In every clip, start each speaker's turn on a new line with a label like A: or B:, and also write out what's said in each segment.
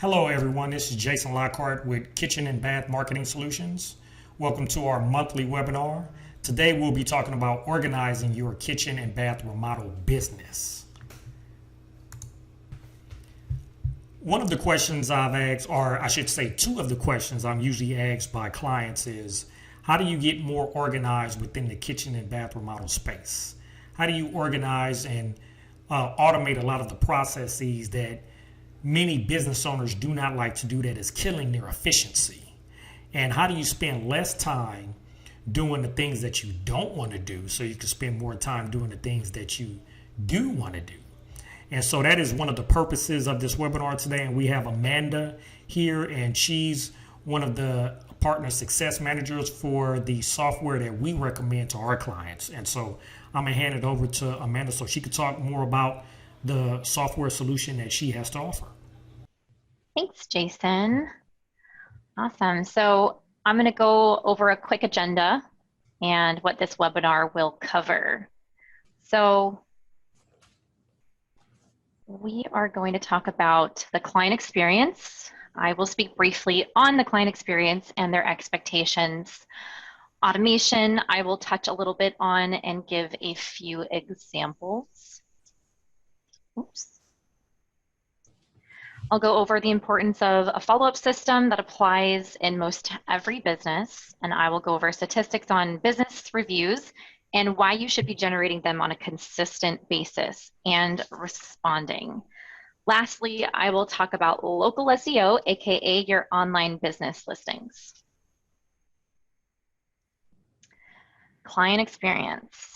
A: Hello, everyone. This is Jason Lockhart with Kitchen and Bath Marketing Solutions. Welcome to our monthly webinar. Today, we'll be talking about organizing your kitchen and bath remodel business. One of the questions I've asked, or I should say two of the questions I'm usually asked by clients is, how do you get more organized within the kitchen and bath remodel space? How do you organize and automate a lot of the processes that many business owners do not like to do, that is killing their efficiency? And how do you spend less time doing the things that you don't want to do so you can spend more time doing the things that you do want to do? And so that is one of the purposes of this webinar today. And we have Amanda here, and she's one of the partner success managers for the software that we recommend to our clients. And so I'm going to hand it over to Amanda so she could talk more about the software solution that she has to offer.
B: Thanks, Jason. Awesome. So I'm going to go over a quick agenda and what this webinar will cover. So we are going to talk about the client experience. I will speak briefly on the client experience and their expectations. Automation, I will touch a little bit on and give a few examples. Oops. I'll go over the importance of a follow-up system that applies in most every business, and I will go over statistics on business reviews and why you should be generating them on a consistent basis and responding. Lastly, I will talk about local SEO, aka your online business listings. Client experience.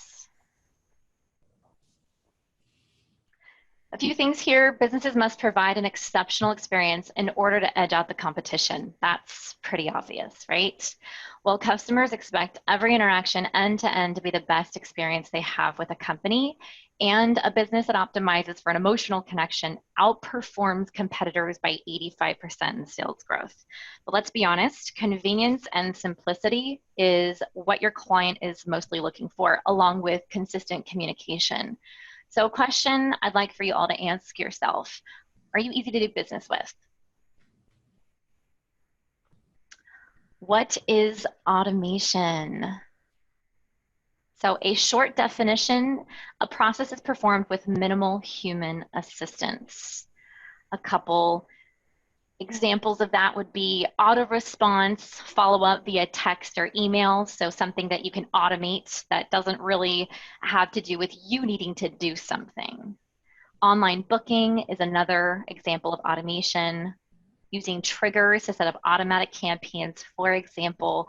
B: A few things here. Businesses must provide an exceptional experience in order to edge out the competition. That's pretty obvious, right? Well, customers expect every interaction end to end to be the best experience they have with a company, and a business that optimizes for an emotional connection outperforms competitors by 85% in sales growth. But let's be honest, convenience and simplicity is what your client is mostly looking for, along with consistent communication. So a question I'd like for you all to ask yourself: are you easy to do business with? What is automation? So a short definition: a process is performed with minimal human assistance. A couple examples of that would be auto response, follow-up via text or email, so something that you can automate that doesn't really have to do with you needing to do something. Online booking is another example of automation. Using triggers to set up automatic campaigns. For example,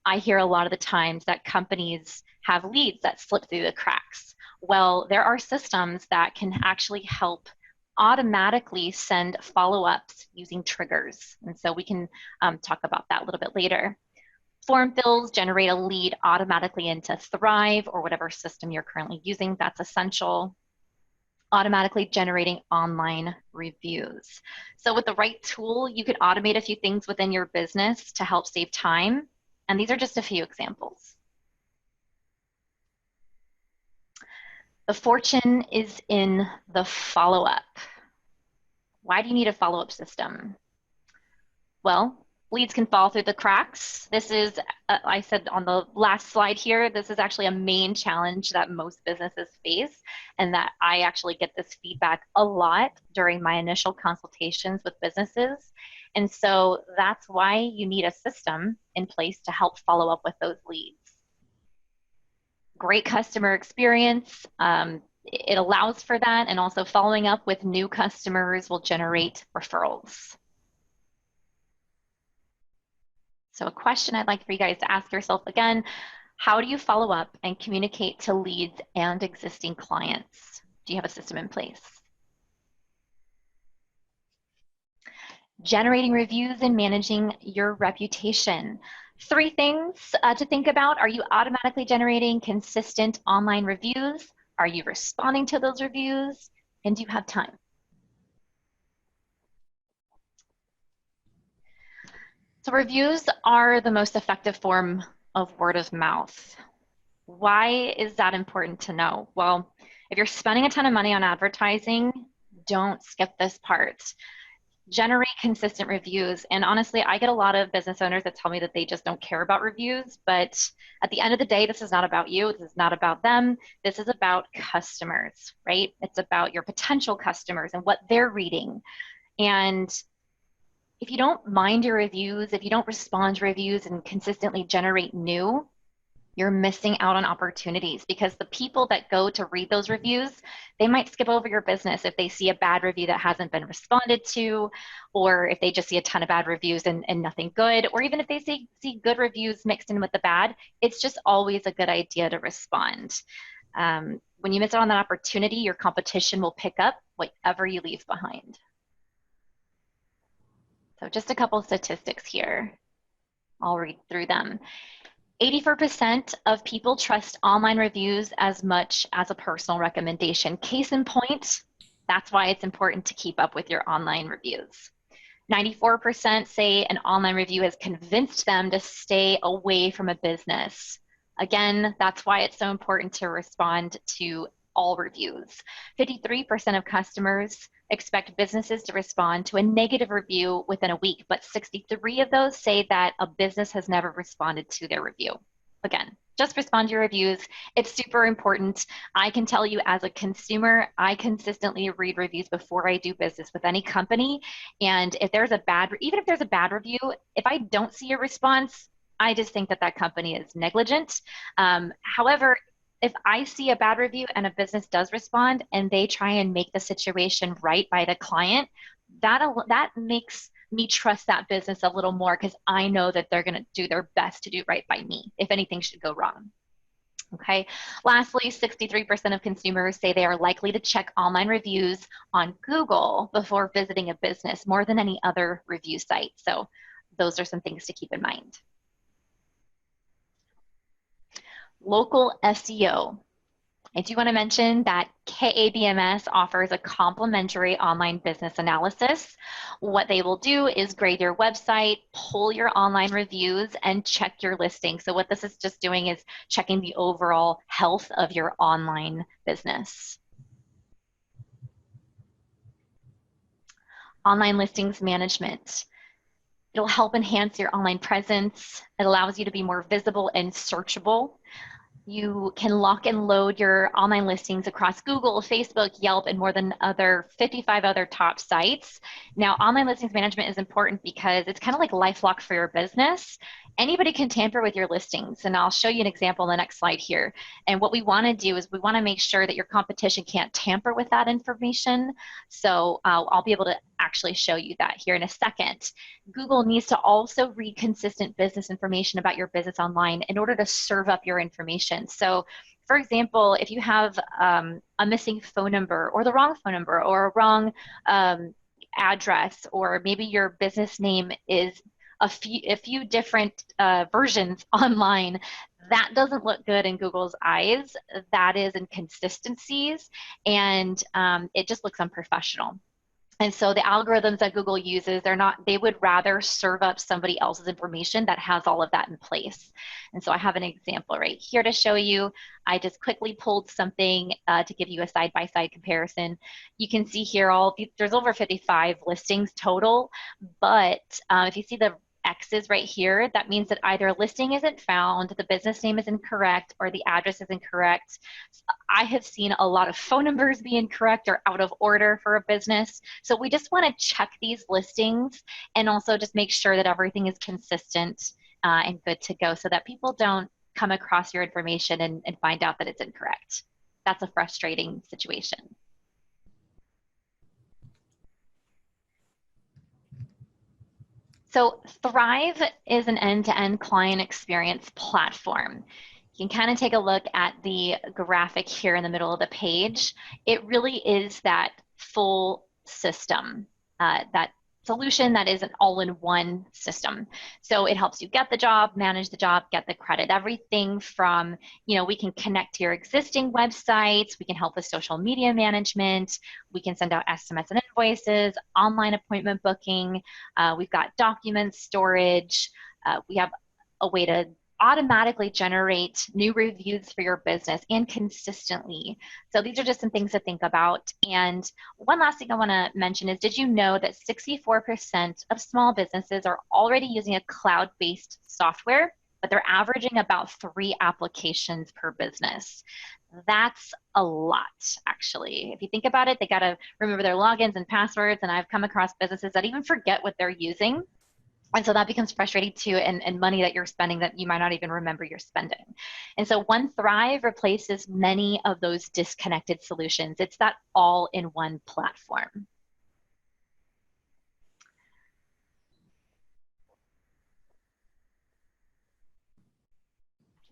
B: I hear a lot of the times that companies have leads that slip through the cracks. Well, there are systems that can actually help automatically send follow-ups using triggers. And so we can talk about that a little bit later. Form fills generate a lead automatically into Thrive or whatever system you're currently using. That's essential. Automatically generating online reviews. So with the right tool, you could automate a few things within your business to help save time. And these are just a few examples. The fortune is in the follow-up. Why do you need a follow-up system? Well, leads can fall through the cracks. This is, I said on the last slide here, this is actually a main challenge that most businesses face, and that I actually get this feedback a lot during my initial consultations with businesses. And so that's why you need a system in place to help follow up with those leads. Great customer experience. It allows for that, and also following up with new customers will generate referrals. So a question I'd like for you guys to ask yourself again: how do you follow up and communicate to leads and existing clients? Do you have a system in place? Generating reviews and managing your reputation. 3 things to think about. Are you automatically generating consistent online reviews? Are you responding to those reviews? And do you have time? So reviews are the most effective form of word of mouth. Why is that important to know? Well, if you're spending a ton of money on advertising, don't skip this part. Generate consistent reviews. And honestly, I get a lot of business owners that tell me that they just don't care about reviews. But at the end of the day, this is not about you. This is not about them. This is about customers, right? It's about your potential customers and what they're reading. And if you don't mind your reviews, if you don't respond to reviews and consistently generate new, you're missing out on opportunities because the people that go to read those reviews, they might skip over your business if they see a bad review that hasn't been responded to, or if they just see a ton of bad reviews and nothing good, or even if they see good reviews mixed in with the bad, it's just always a good idea to respond. When you miss out on that opportunity, your competition will pick up whatever you leave behind. So just a couple of statistics here. I'll read through them. 84% of people trust online reviews as much as a personal recommendation. Case in point, that's why it's important to keep up with your online reviews. 94% say an online review has convinced them to stay away from a business. Again, that's why it's so important to respond to all reviews. 53% of customers expect businesses to respond to a negative review within a week, but 63 of those say that a business has never responded to their review. Again, just respond to your reviews. It's super important. I can tell you as a consumer, I consistently read reviews before I do business with any company. And if there's even if there's a bad review, if I don't see a response, I just think that that company is negligent. However, if I see a bad review and a business does respond and they try and make the situation right by the client, that makes me trust that business a little more because I know that they're going to do their best to do right by me if anything should go wrong. Okay. Lastly, 63% of consumers say they are likely to check online reviews on Google before visiting a business more than any other review site. So those are some things to keep in mind. Local SEO. I do want to mention that KABMS offers a complimentary online business analysis. What they will do is grade your website, pull your online reviews, and check your listing. So what this is just doing is checking the overall health of your online business. Online listings management. It'll help enhance your online presence. It allows you to be more visible and searchable. You can lock and load your online listings across Google, Facebook, Yelp, and more than 55 other top sites. Now, online listings management is important because it's kind of like LifeLock for your business. Anybody can tamper with your listings, and I'll show you an example in the next slide here. And what we want to do is we want to make sure that your competition can't tamper with that information. So I'll be able to actually show you that here in a second. Google needs to also read consistent business information about your business online in order to serve up your information. So for example, if you have a missing phone number or the wrong phone number or a wrong address, or maybe your business name is a few different versions online, that doesn't look good in Google's eyes. That is inconsistencies, and it just looks unprofessional. And so the algorithms that Google uses, they would rather serve up somebody else's information that has all of that in place. And so I have an example right here to show you. I just quickly pulled something to give you a side-by-side comparison. You can see here there's over 55 listings total, but if you see the X's right here, that means that either a listing isn't found, the business name is incorrect, or the address is incorrect. I have seen a lot of phone numbers be incorrect or out of order for a business. So we just want to check these listings and also just make sure that everything is consistent and good to go so that people don't come across your information and find out that it's incorrect. That's a frustrating situation. So Thrive is an end-to-end client experience platform. You can kind of take a look at the graphic here in the middle of the page. It really is that full system, that solution that is an all-in-one system. So it helps you get the job, manage the job, get the credit, everything from, we can connect to your existing websites, we can help with social media management, we can send out SMS and invoices, online appointment booking, we've got document storage, we have a way to automatically generate new reviews for your business and consistently. So these are just some things to think about. And one last thing I want to mention is, did you know that 64% of small businesses are already using a cloud-based software, but they're averaging about 3 applications per business? That's a lot, actually. If you think about it, they got to remember their logins and passwords. And I've come across businesses that even forget what they're using. And so that becomes frustrating too, and money that you're spending that you might not even remember you're spending. And so One Thrive replaces many of those disconnected solutions. It's that all-in-one platform.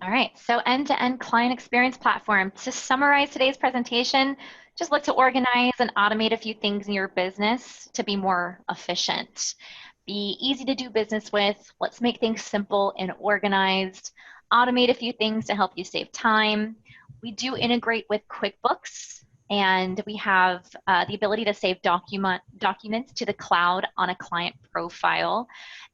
B: All right, so end-to-end client experience platform. To summarize today's presentation, just look to organize and automate a few things in your business to be more efficient. Be easy to do business with. Let's make things simple and organized. Automate a few things to help you save time. We do integrate with QuickBooks, and we have the ability to save documents to the cloud on a client profile.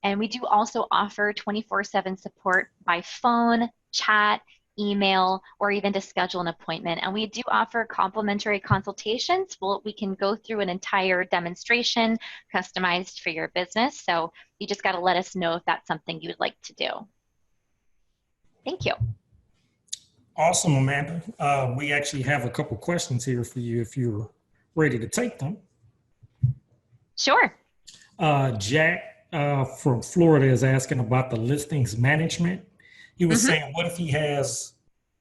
B: And we do also offer 24/7 support by phone, chat, email, or even to schedule an appointment. And we do offer complimentary consultations. We can go through an entire demonstration customized for your business. So you just got to let us know if that's something you would like to do. Thank you.
A: Awesome, Amanda. We actually have a couple questions here for you if you're ready to take them.
B: Sure.
A: Jack from Florida is asking about the listings management. He was saying, what if he has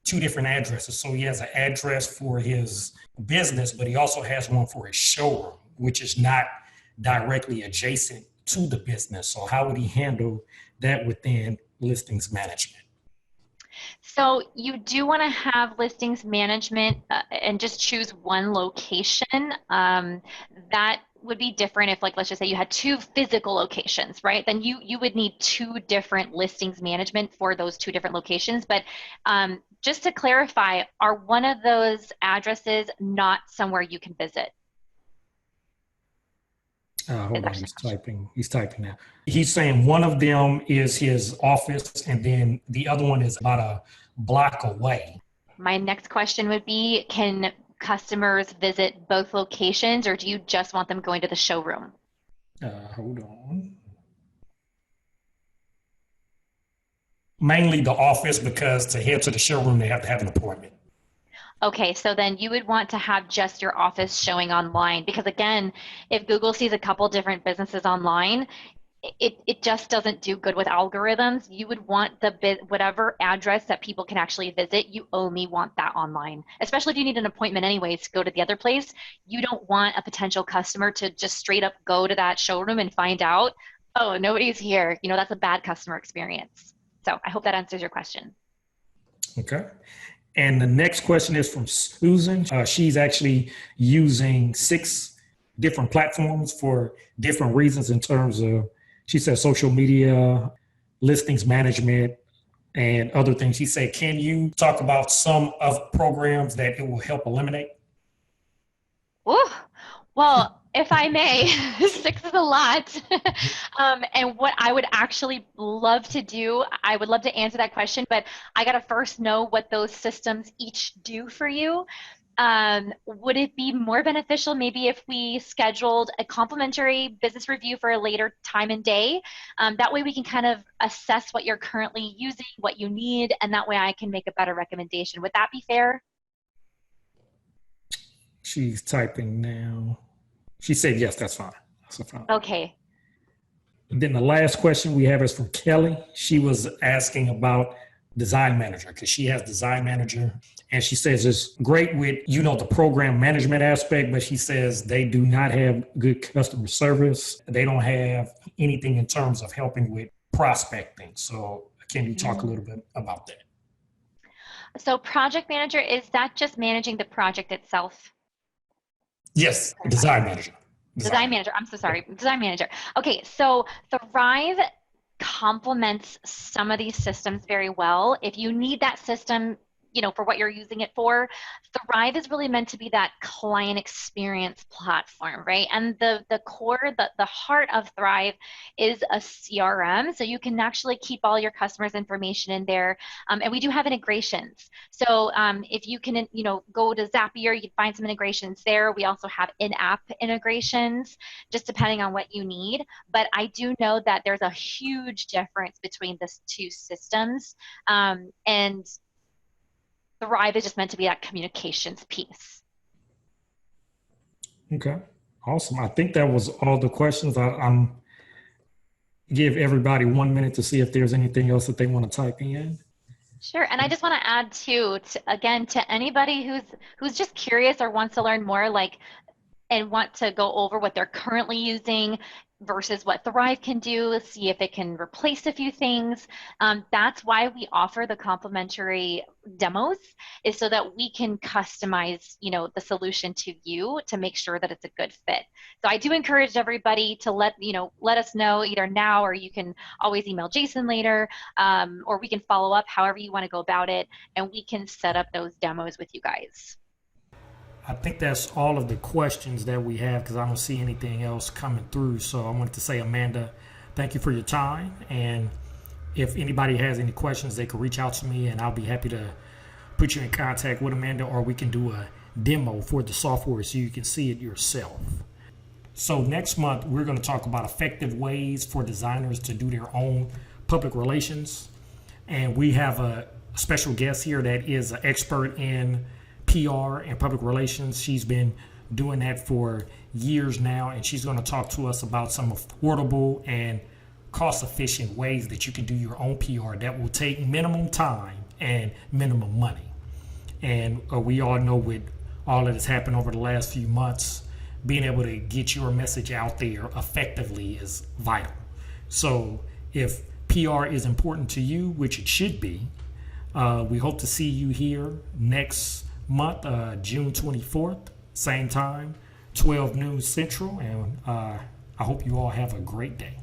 A: 2 different addresses? So he has an address for his business, but he also has one for his showroom, which is not directly adjacent to the business. So how would he handle that within listings management?
B: So you do want to have listings management and just choose one location. That would be different if, like, let's just say you had 2 physical locations, right? Then you would need 2 different listings management for those 2 different locations. But just to clarify, are one of those addresses not somewhere you can visit?
A: Hold on, he's typing now. He's saying one of them is his office, and then the other one is about a block away.
B: My next question would be, can customers visit both locations, or do you just want them going to the showroom?
A: Hold on. Mainly the office, because to head to the showroom, they have to have an appointment.
B: Okay, so then you would want to have just your office showing online, because again, if Google sees a couple different businesses online, it just doesn't do good with algorithms. You would want whatever address that people can actually visit, you only want that online. Especially if you need an appointment anyways to go to the other place, you don't want a potential customer to just straight up go to that showroom and find out, oh, nobody's here. You know, that's a bad customer experience. So I hope that answers your question.
A: Okay. And the next question is from Susan. She's actually using 6 different platforms for different reasons in terms of, she says, social media, listings management, and other things. She said, can you talk about some of programs that it will help eliminate?
B: Ooh, well, if I may, 6 is a lot. And what I would actually love to do, I would love to answer that question, but I got to first know what those systems each do for you. Would it be more beneficial maybe if we scheduled a complimentary business review for a later time and day? That way we can kind of assess what you're currently using, what you need, and that way I can make a better recommendation. Would that be fair?
A: She's typing now. She said, yes, that's fine. That's fine.
B: Okay.
A: And then the last question we have is from Kelly. She was asking about Design Manager, because she has Design Manager, and she says it's great with, you know, the program management aspect, but she says they do not have good customer service. They don't have anything in terms of helping with prospecting. So can you talk a little bit about that?
B: So project manager, is that just managing the project itself?
A: Yes, Design Manager.
B: Design manager. I'm so sorry. Design manager. Okay, so Thrive complements some of these systems very well. If you need that system for what you're using it for. Thrive is really meant to be that client experience platform, right? And the core, the heart of Thrive is a CRM. So you can actually keep all your customers' information in there. And we do have integrations. So if you can, go to Zapier, you can find some integrations there. We also have in-app integrations, just depending on what you need. But I do know that there's a huge difference between the two systems. And Thrive is just meant to be that communications piece.
A: Okay, awesome. I think that was all the questions. I'm give everybody 1 minute to see if there's anything else that they want to type in.
B: Sure, and I just want to add too, again, to anybody who's just curious or wants to learn more, and want to go over what they're currently using versus what Thrive can do, see if it can replace a few things. That's why we offer the complimentary demos, is so that we can customize, the solution to you to make sure that it's a good fit. So I do encourage everybody to let us know either now, or you can always email Jason later, or we can follow up however you want to go about it, and we can set up those demos with you guys.
A: I think that's all of the questions that we have because I don't see anything else coming through. So I wanted to say, Amanda, thank you for your time. And if anybody has any questions, they can reach out to me and I'll be happy to put you in contact with Amanda, or we can do a demo for the software so you can see it yourself. So next month, we're going to talk about effective ways for designers to do their own public relations. And we have a special guest here that is an expert in PR and public relations. She's been doing that for years now, and she's going to talk to us about some affordable and cost-efficient ways that you can do your own PR that will take minimum time and minimum money. And we all know with all that has happened over the last few months, being able to get your message out there effectively is vital. So if PR is important to you, which it should be, we hope to see you here next month, June 24th, same time, 12 noon Central, and I hope you all have a great day.